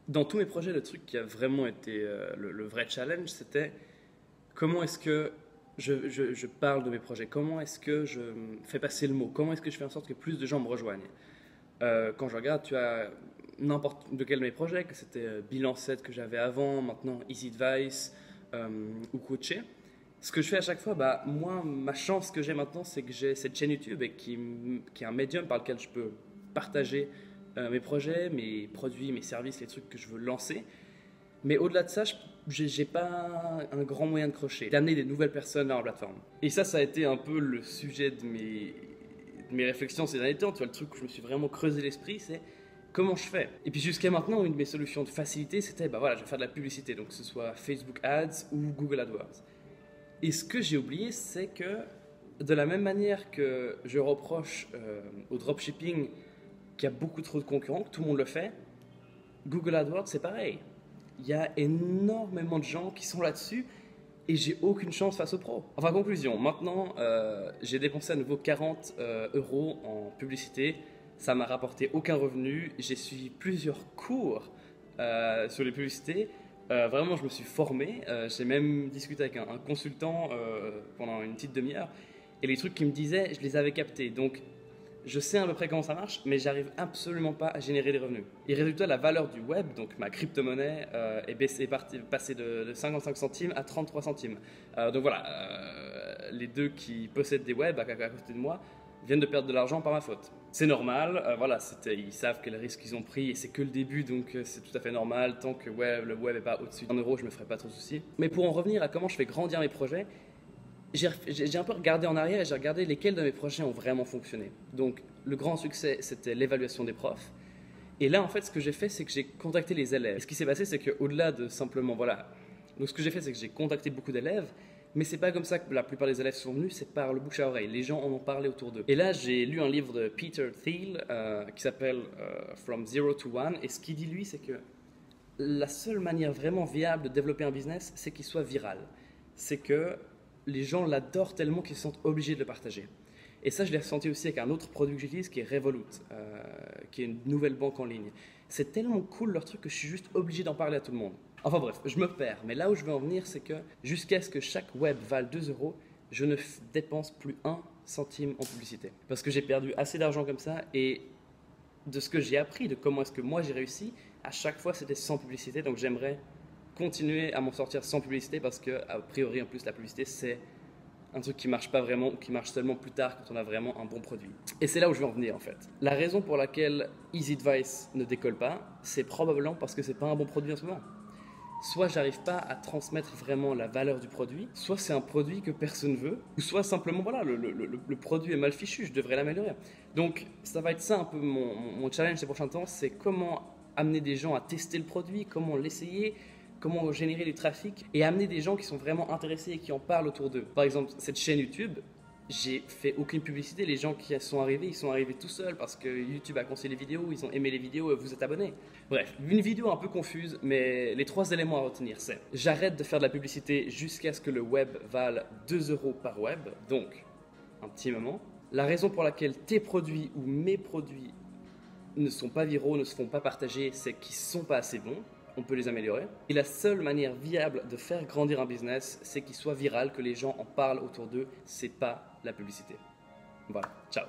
Dans tous mes projets, le truc qui a vraiment été le vrai challenge, c'était comment est-ce que je parle de mes projets, comment est-ce que je fais passer le mot, comment est-ce que je fais en sorte que plus de gens me rejoignent. Quand je regarde, tu as n'importe lequel de mes projets, que c'était Bilan 7 que j'avais avant, maintenant Easy Advice ou Coacher. Ce que je fais à chaque fois, bah, moi, ma chance que j'ai maintenant, c'est que j'ai cette chaîne YouTube et qui est un médium par lequel je peux partager mes projets, mes produits, mes services, les trucs que je veux lancer. Mais au-delà de ça, je n'ai pas un grand moyen de crocher, d'amener des nouvelles personnes dans la plateforme. Et ça a été un peu le sujet de mes réflexions ces derniers temps. Tu vois, le truc où je me suis vraiment creusé l'esprit, c'est comment je fais. Et puis jusqu'à maintenant, une de mes solutions de facilité, c'était, bah voilà, je vais faire de la publicité, donc que ce soit Facebook Ads ou Google AdWords. Et ce que j'ai oublié, c'est que de la même manière que je reproche au dropshipping qu'il y a beaucoup trop de concurrents, que tout le monde le fait, Google AdWords, c'est pareil. Il y a énormément de gens qui sont là-dessus et j'ai aucune chance face aux pros. Enfin, conclusion, maintenant, j'ai dépensé à nouveau 40 euros en publicité. Ça m'a rapporté aucun revenu. J'ai suivi plusieurs cours sur les publicités. Vraiment, je me suis formé. J'ai même discuté avec un consultant pendant une petite demi-heure. Et les trucs qu'il me disait, je les avais captés. Donc, je sais à peu près comment ça marche, mais j'arrive absolument pas à générer des revenus. Et résultat, la valeur du web, donc ma crypto-monnaie, est passée de 55 centimes à 33 centimes. Donc voilà, les deux qui possèdent des webs à côté de moi viennent de perdre de l'argent par ma faute. C'est normal, voilà, ils savent quel risque ils ont pris et c'est que le début, donc c'est tout à fait normal. Tant que le web n'est pas au-dessus d'un euro, je me ferai pas trop de soucis. Mais pour en revenir à comment je fais grandir mes projets, j'ai un peu regardé en arrière et j'ai regardé lesquels de mes projets ont vraiment fonctionné. Donc, le grand succès, c'était l'évaluation des profs. Et là, en fait, ce que j'ai fait, c'est que j'ai contacté les élèves. Et ce qui s'est passé, c'est qu'au-delà de simplement, voilà. Donc, ce que j'ai fait, c'est que j'ai contacté beaucoup d'élèves, mais c'est pas comme ça que la plupart des élèves sont venus, c'est par le bouche à oreille. Les gens en ont parlé autour d'eux. Et là, j'ai lu un livre de Peter Thiel qui s'appelle From Zero to One. Et ce qu'il dit, lui, c'est que la seule manière vraiment viable de développer un business, c'est qu'il soit viral. C'est que les gens l'adorent tellement qu'ils se sentent obligés de le partager. Et ça, je l'ai ressenti aussi avec un autre produit que j'utilise qui est Revolut, qui est une nouvelle banque en ligne. C'est tellement cool leur truc que je suis juste obligé d'en parler à tout le monde. Enfin bref, je me perds, mais là où je veux en venir, c'est que jusqu'à ce que chaque web vale 2 euros, je ne dépense plus un centime en publicité. Parce que j'ai perdu assez d'argent comme ça et de ce que j'ai appris, de comment est-ce que moi j'ai réussi, à chaque fois c'était sans publicité, donc j'aimerais continuer à m'en sortir sans publicité parce que, a priori, en plus, la publicité, c'est un truc qui marche pas vraiment ou qui marche seulement plus tard quand on a vraiment un bon produit. Et c'est là où je veux en venir en fait. La raison pour laquelle Easy Advice ne décolle pas, c'est probablement parce que c'est pas un bon produit en ce moment. Soit j'arrive pas à transmettre vraiment la valeur du produit, soit c'est un produit que personne veut, ou soit simplement voilà, le produit est mal fichu, je devrais l'améliorer. Donc ça va être ça un peu mon challenge ces prochains temps, c'est comment amener des gens à tester le produit, comment l'essayer, comment générer du trafic et amener des gens qui sont vraiment intéressés et qui en parlent autour d'eux. Par exemple, cette chaîne YouTube, j'ai fait aucune publicité. Les gens qui sont arrivés, ils sont arrivés tout seuls parce que YouTube a conseillé les vidéos, ils ont aimé les vidéos et vous êtes abonnés. Bref, une vidéo un peu confuse, mais les 3 éléments à retenir, c'est j'arrête de faire de la publicité jusqu'à ce que le web vale 2 euros par web, donc un petit moment. La raison pour laquelle tes produits ou mes produits ne sont pas viraux, ne se font pas partager, c'est qu'ils ne sont pas assez bons. On peut les améliorer. Et la seule manière viable de faire grandir un business, c'est qu'il soit viral, que les gens en parlent autour d'eux. C'est pas la publicité. Voilà, ciao.